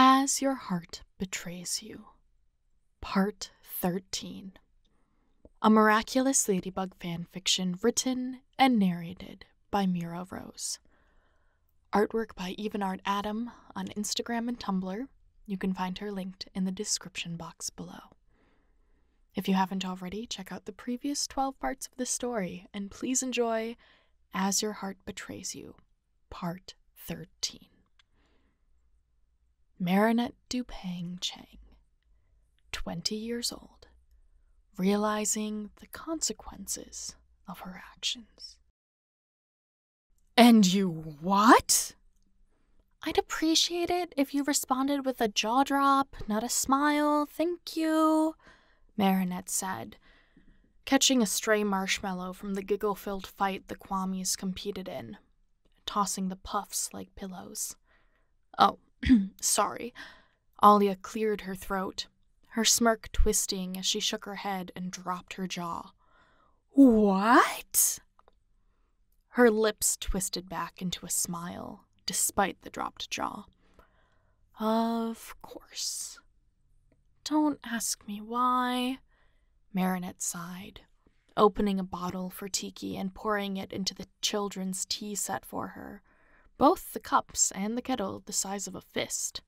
As Your Heart Betrays You, Part 13. A Miraculous Ladybug fanfiction written and narrated by Mira Rose. Artwork by Evanart Adam on Instagram and Tumblr. You can find her linked in the description box below. If you haven't already, check out the previous 12 parts of the story, and please enjoy As Your Heart Betrays You, Part 13. Marinette Dupang Chang, 20 years old, realizing the consequences of her actions. And you what? I'd appreciate it if you responded with a jaw drop, not a smile, thank you, Marinette said, catching a stray marshmallow from the giggle-filled fight the Kwamis competed in, tossing the puffs like pillows. Oh, sorry. Alia cleared her throat, her smirk twisting as she shook her head and dropped her jaw. What? Her lips twisted back into a smile, despite the dropped jaw. Of course. Don't ask me why, Marinette sighed, opening a bottle for Tiki and pouring it into the children's tea set for her, both the cups and the kettle the size of a fist.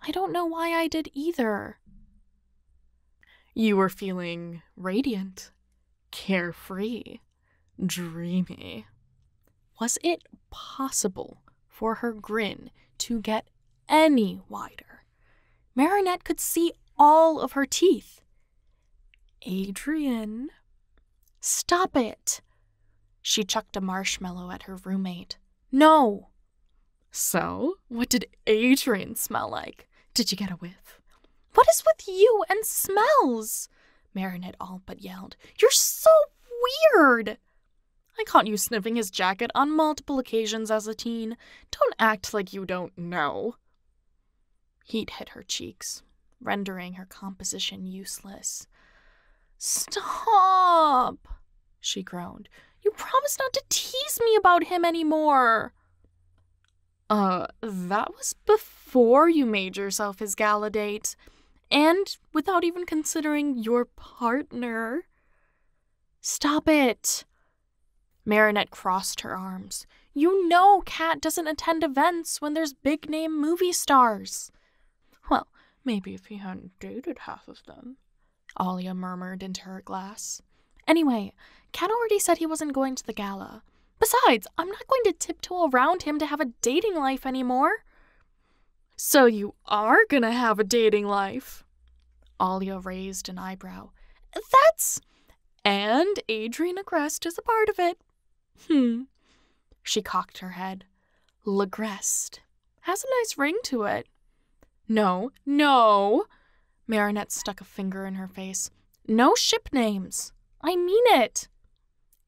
I don't know why I did either. You were feeling radiant, carefree, dreamy. Was it possible for her grin to get any wider? Marinette could see all of her teeth. Adrien. Stop it. She chucked a marshmallow at her roommate. No. So, what did Adrien smell like? Did you get a whiff? What is with you and smells? Marinette all but yelled. You're so weird. I caught you sniffing his jacket on multiple occasions as a teen. Don't act like you don't know. Heat hit her cheeks, rendering her composition useless. Stop, she groaned. You promised not to tease me about him anymore. That was before you made yourself his gala date, and without even considering your partner. Stop it. Marinette crossed her arms. You know Kat doesn't attend events when there's big-name movie stars. Well, maybe if he hadn't dated half of them, Alia murmured into her glass. Anyway, Kat already said he wasn't going to the gala. Besides, I'm not going to tiptoe around him to have a dating life anymore. So you are gonna have a dating life? Alia raised an eyebrow. And Adrien Agreste is a part of it. She cocked her head. Lagreste. Has a nice ring to it. No. Marinette stuck a finger in her face. No ship names. I mean it.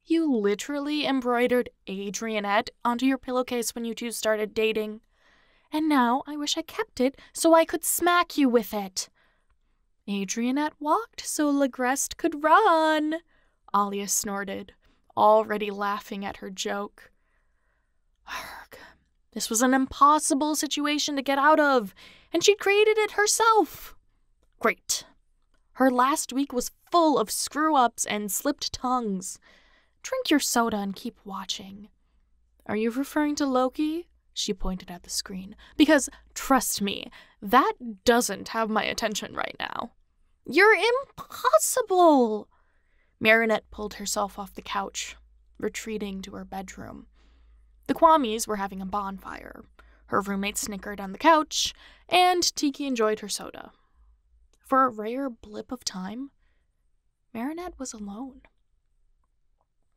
You literally embroidered Adrienette onto your pillowcase when you two started dating. And now I wish I kept it so I could smack you with it. Adrienette walked so Lagreste could run, Alia snorted, already laughing at her joke. Arg. This was an impossible situation to get out of, and she'd created it herself. Great. Her last week was full of screw-ups and slipped tongues. Drink your soda and keep watching. Are you referring to Loki? She pointed at the screen. Because, trust me, that doesn't have my attention right now. You're impossible! Marinette pulled herself off the couch, retreating to her bedroom. The Kwamis were having a bonfire. Her roommate snickered on the couch, and Tiki enjoyed her soda. For a rare blip of time, Marinette was alone.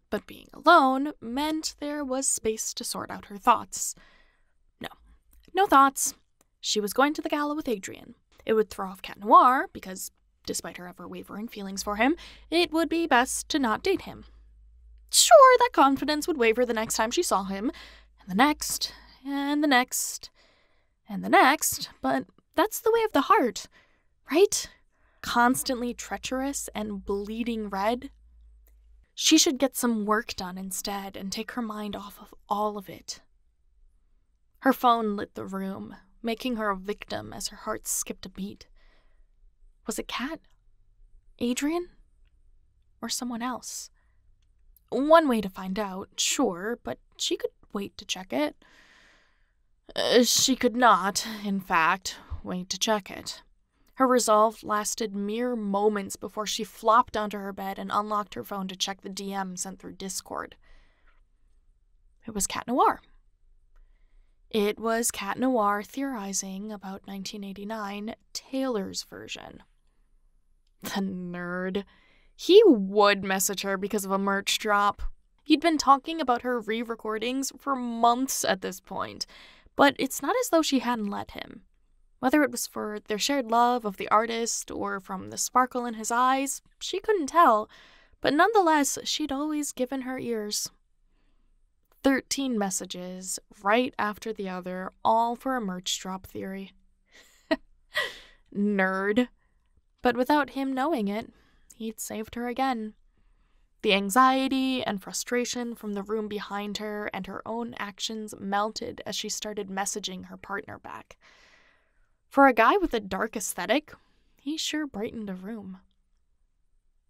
But being alone meant there was space to sort out her thoughts. No thoughts. She was going to the gala with Adrien. It would throw off Cat Noir, because, despite her ever-wavering feelings for him, it would be best to not date him. Sure, that confidence would waver the next time she saw him, and the next, and the next, and the next, but that's the way of the heart, right? Constantly treacherous and bleeding red. She should get some work done instead and take her mind off of all of it. Her phone lit the room, making her a victim as her heart skipped a beat. Was it Kat? Adrian? Or someone else? One way to find out, sure, but she could wait to check it. She could not, in fact, wait to check it. Her resolve lasted mere moments before she flopped onto her bed and unlocked her phone to check the DM sent through Discord. It was Cat Noir. It was Cat Noir theorizing about 1989, Taylor's version. The nerd. He would message her because of a merch drop. He'd been talking about her re-recordings for months at this point, but it's not as though she hadn't let him. Whether it was for their shared love of the artist or from the sparkle in his eyes, she couldn't tell, but nonetheless, she'd always given her ears. 13 messages, right after the other, all for a merch drop theory. Nerd. But without him knowing it, he'd saved her again. The anxiety and frustration from the room behind her and her own actions melted as she started messaging her partner back. For a guy with a dark aesthetic, he sure brightened a room.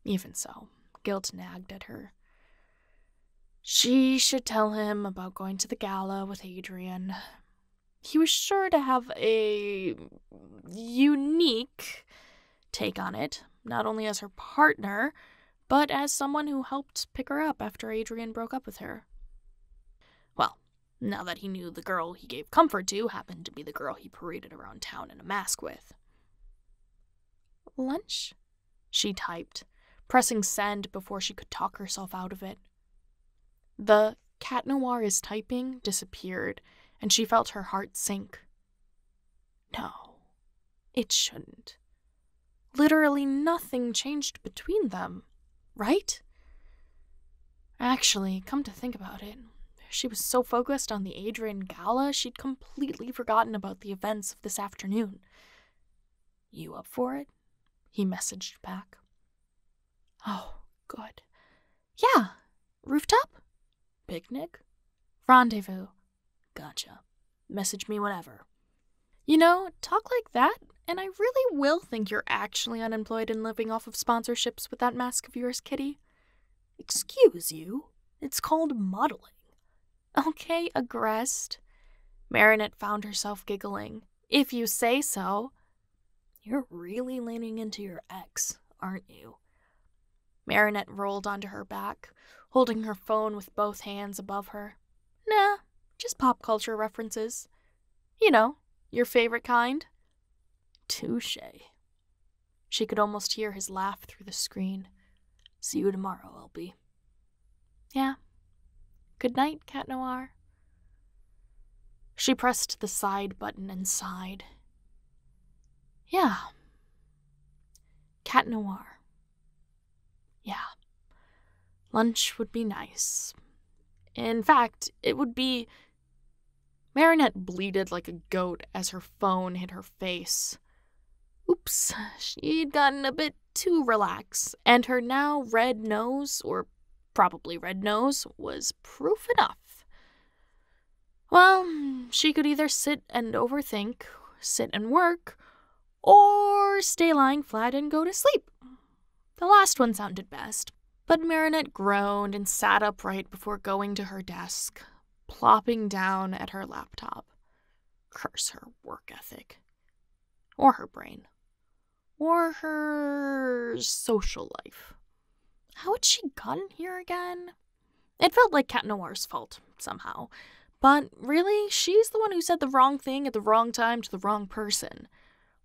Even so, guilt nagged at her. She should tell him about going to the gala with Adrian. He was sure to have a unique take on it, not only as her partner, but as someone who helped pick her up after Adrian broke up with her. Well, now that he knew the girl he gave comfort to happened to be the girl he paraded around town in a mask with. Lunch? She typed, pressing send before she could talk herself out of it. The Cat Noir is typing disappeared, and she felt her heart sink. No, it shouldn't. Literally nothing changed between them, right? Actually, come to think about it, she was so focused on the Adrian gala, she'd completely forgotten about the events of this afternoon. You up for it? He messaged back. Oh, good. Yeah. Rooftop? Picnic? Rendezvous. Gotcha. Message me whenever. You know, talk like that, and I really will think you're actually unemployed and living off of sponsorships with that mask of yours, Kitty. Excuse you? It's called modeling. Okay, aggressed. Marinette found herself giggling. If you say so. You're really leaning into your ex, aren't you? Marinette rolled onto her back, holding her phone with both hands above her. Nah, just pop culture references. You know, your favorite kind. Touché. She could almost hear his laugh through the screen. See you tomorrow, LB. Yeah. Good night, Cat Noir. She pressed the side button and sighed. Yeah. Cat Noir. Yeah. Lunch would be nice. In fact, it would be... Marinette bleated like a goat as her phone hit her face. Oops, she'd gotten a bit too relaxed, and her now red nose, or probably red nose, was proof enough. Well, she could either sit and overthink, sit and work, or stay lying flat and go to sleep. The last one sounded best, but Marinette groaned and sat upright before going to her desk, plopping down at her laptop. Curse her work ethic. Or her brain. Or her social life. How had she gotten here again? It felt like Cat Noir's fault, somehow. But really, she's the one who said the wrong thing at the wrong time to the wrong person.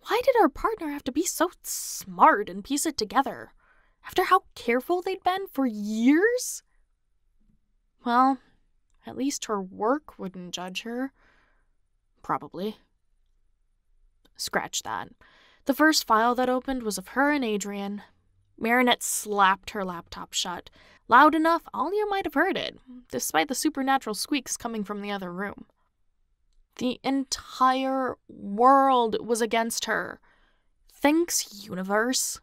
Why did our partner have to be so smart and piece it together? After how careful they'd been for years? Well, at least her work wouldn't judge her. Probably. Scratch that. The first file that opened was of her and Adrian. Marinette slapped her laptop shut, loud enough Alia might have heard it, despite the supernatural squeaks coming from the other room. The entire world was against her. Thanks, universe.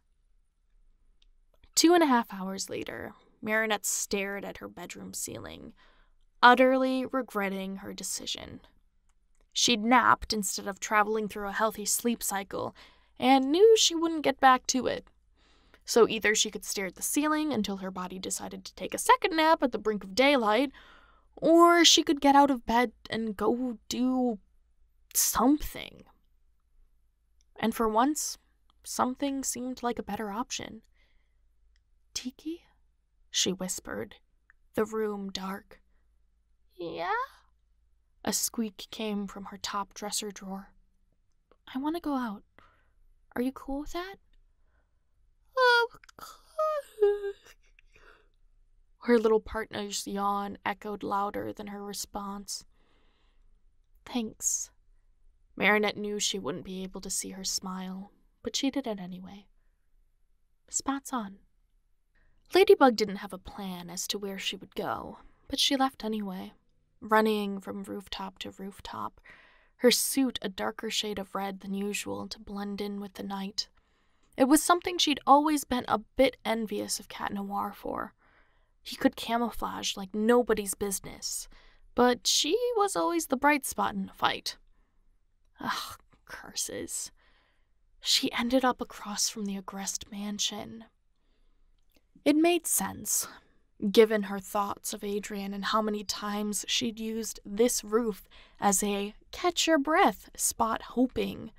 2.5 hours later, Marinette stared at her bedroom ceiling, utterly regretting her decision. She'd napped instead of traveling through a healthy sleep cycle, and knew she wouldn't get back to it. So either she could stare at the ceiling until her body decided to take a second nap at the brink of daylight, or she could get out of bed and go do something. And for once, something seemed like a better option. "Tiki?" she whispered, the room dark. "Yeah?" A squeak came from her top dresser drawer. "I want to go out. Are you cool with that?" "Of course." Her little partner's yawn echoed louder than her response. "Thanks." Marinette knew she wouldn't be able to see her smile, but she did it anyway. "Spats on." Ladybug didn't have a plan as to where she would go, but she left anyway, running from rooftop to rooftop, her suit a darker shade of red than usual to blend in with the night. It was something she'd always been a bit envious of Cat Noir for. He could camouflage like nobody's business, but she was always the bright spot in a fight. Ugh, curses. She ended up across from the Agreste mansion. It made sense, given her thoughts of Adrien and how many times she'd used this roof as a catch-your-breath spot, hoping,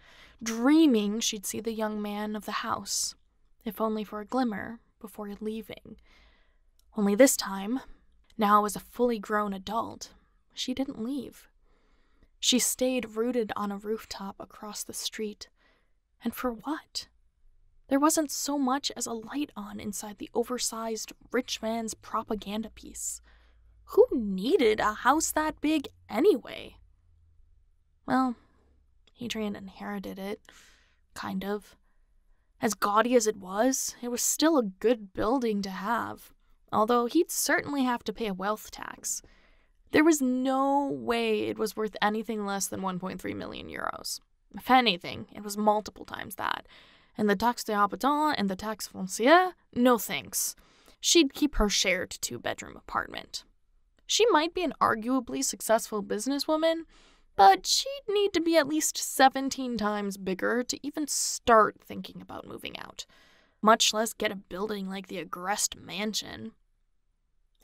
dreaming she'd see the young man of the house, if only for a glimmer, before leaving. Only this time, now as a fully grown adult, she didn't leave. She stayed rooted on a rooftop across the street. And for what? There wasn't so much as a light on inside the oversized rich man's propaganda piece. Who needed a house that big anyway? Well, Adrien inherited it, kind of. As gaudy as it was still a good building to have, although he'd certainly have to pay a wealth tax. There was no way it was worth anything less than 1.3 million euros. If anything, it was multiple times that. And the taxe d'habitant and the taxe foncière, no thanks. She'd keep her shared 2-bedroom apartment. She might be an arguably successful businesswoman, but she'd need to be at least 17 times bigger to even start thinking about moving out, much less get a building like the Agreste mansion.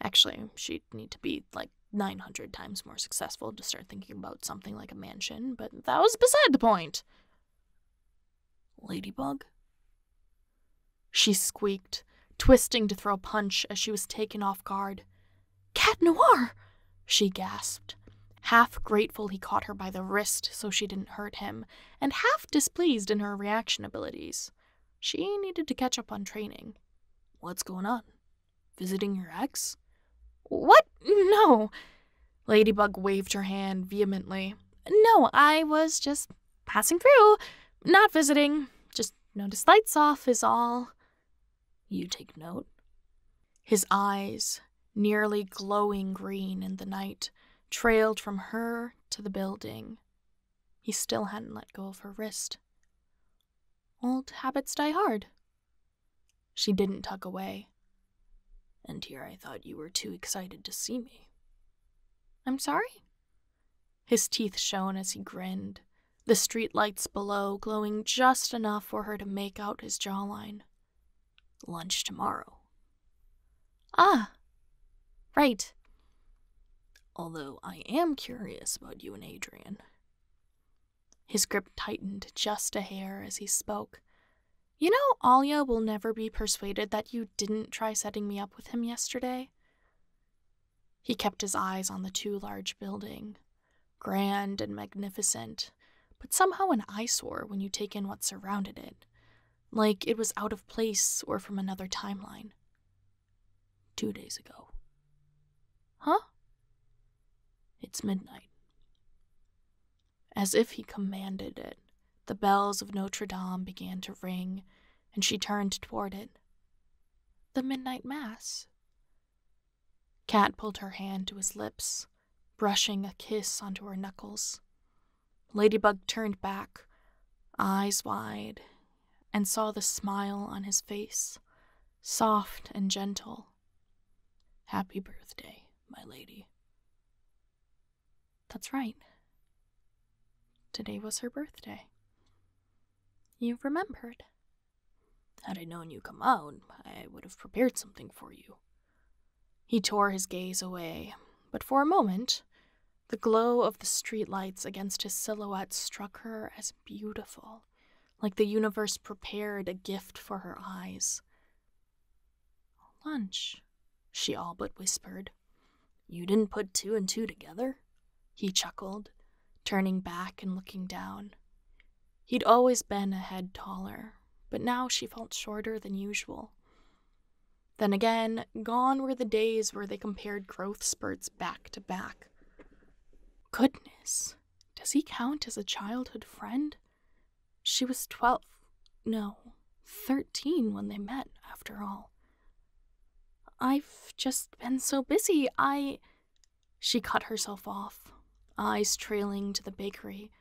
Actually, she'd need to be like 900 times more successful to start thinking about something like a mansion, but that was beside the point. "Ladybug?" she squeaked, twisting to throw a punch as she was taken off guard. "Cat Noir!" she gasped, half grateful he caught her by the wrist so she didn't hurt him, and half displeased in her reaction abilities. She needed to catch up on training. "What's going on? Visiting your ex?" "What? No." Ladybug waved her hand vehemently. "No, I was just passing through. Not visiting. Just noticed lights off is all." "You take note?" His eyes, nearly glowing green in the night, trailed from her to the building. He still hadn't let go of her wrist. "Old habits die hard." She didn't tug away. "And here I thought you were too excited to see me." "I'm sorry?" His teeth shone as he grinned, the streetlights below glowing just enough for her to make out his jawline. "Lunch tomorrow." "Ah, right." "Although I am curious about you and Adrien." His grip tightened just a hair as he spoke. "You know, Alia will never be persuaded that you didn't try setting me up with him yesterday." He kept his eyes on the 2 large building, grand and magnificent, but somehow an eyesore when you take in what surrounded it, like it was out of place or from another timeline. 2 days ago." "Huh?" "It's midnight." As if he commanded it, the bells of Notre Dame began to ring, and she turned toward it. "The midnight mass." Cat pulled her hand to his lips, brushing a kiss onto her knuckles. Ladybug turned back, eyes wide, and saw the smile on his face, soft and gentle. "Happy birthday, my lady." "That's right." today was her birthday. You remembered. Had I known you'd come out, I would have prepared something for you. He tore his gaze away, but for a moment, the glow of the streetlights against his silhouette struck her as beautiful, like the universe prepared a gift for her eyes. Lunch, she all but whispered. You didn't put 2 and 2 together? He chuckled, turning back and looking down. He'd always been a head taller, but now she felt shorter than usual. Then again, gone were the days where they compared growth spurts back to back. Goodness, does he count as a childhood friend? She was 13 when they met, after all. I've just been so busy, She cut herself off, eyes trailing to the bakery.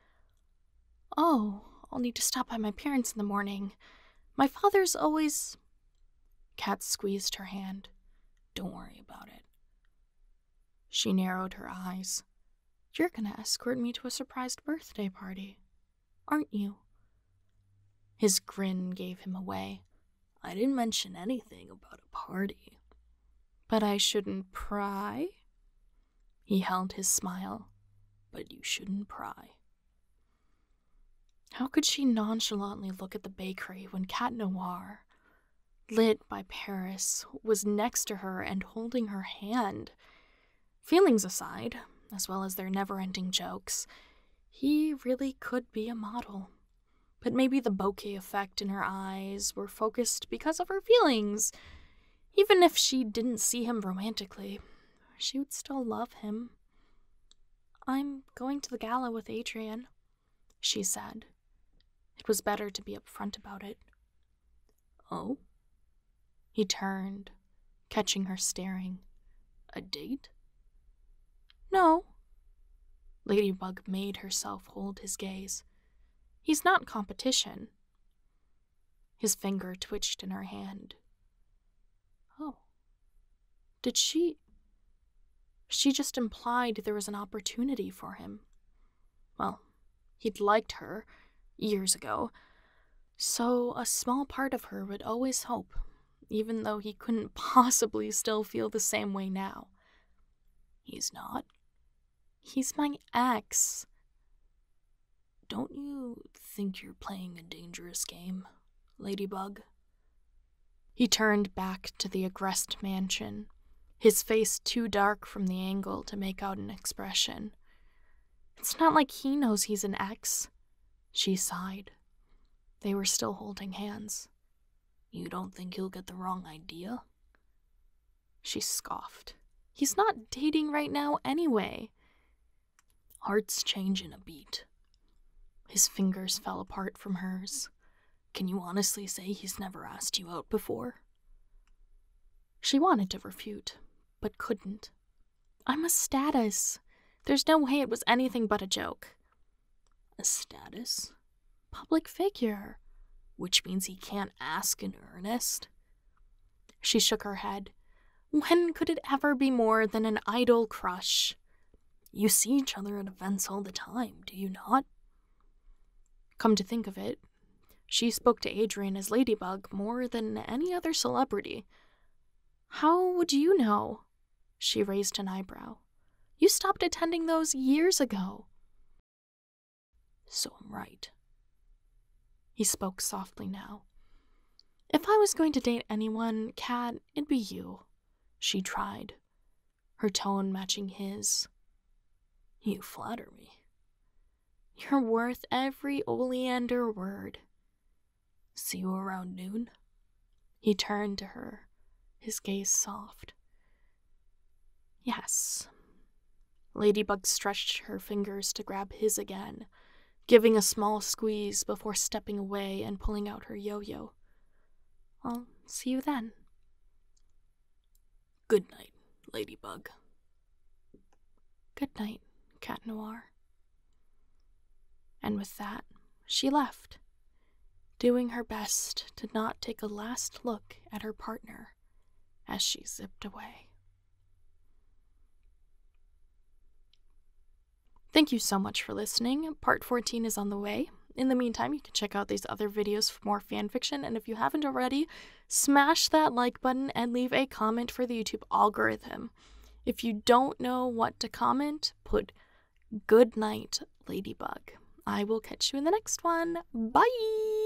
Oh, I'll need to stop by my parents in the morning. My father's always... Kat squeezed her hand. Don't worry about it. She narrowed her eyes. You're gonna escort me to a surprised birthday party, aren't you? His grin gave him away. I didn't mention anything about a party. But I shouldn't pry? He held his smile. But you shouldn't pry. How could she nonchalantly look at the bakery when Cat Noir, lit by Paris, was next to her and holding her hand? Feelings aside, as well as their never-ending jokes, he really could be a model. But maybe the bokeh effect in her eyes were focused because of her feelings. Even if she didn't see him romantically, she would still love him. I'm going to the gala with Adrian, she said. It was better to be upfront about it. Oh? He turned, catching her staring. A date? No. Ladybug made herself hold his gaze. He's not competition. His finger twitched in her hand. Oh. Did she... She just implied there was an opportunity for him. Well, he'd liked her years ago, so a small part of her would always hope, even though he couldn't possibly still feel the same way now. He's not? He's my ex. Don't you think you're playing a dangerous game, Ladybug? He turned back to the aggressed mansion, his face too dark from the angle to make out an expression. It's not like he knows he's an ex. She sighed. They were still holding hands. You don't think he'll get the wrong idea? She scoffed. He's not dating right now anyway. Hearts change in a beat. His fingers fell apart from hers. Can you honestly say he's never asked you out before? She wanted to refute, but couldn't. I'm a status. There's no way it was anything but a joke. A status? Public figure. Which means he can't ask in earnest? She shook her head. When could it ever be more than an idle crush? You see each other at events all the time, do you not? Come to think of it, she spoke to Adrian as Ladybug more than any other celebrity. How would you know? She raised an eyebrow. You stopped attending those years ago. So I'm right. He spoke softly now. If I was going to date anyone, Kat, it'd be you. She tried, her tone matching his. You flatter me. You're worth every oleander word. See you around noon? He turned to her, his gaze soft. Yes. Ladybug stretched her fingers to grab his again, giving a small squeeze before stepping away and pulling out her yo-yo. I'll see you then. Good night, Ladybug. Good night, Cat Noir. And with that, she left, doing her best to not take a last look at her partner as she zipped away. Thank you so much for listening. Part 14 is on the way. In the meantime, you can check out these other videos for more fanfiction, and if you haven't already, smash that like button and leave a comment for the YouTube algorithm. If you don't know what to comment, put "Good night, Ladybug." I will catch you in the next one. Bye!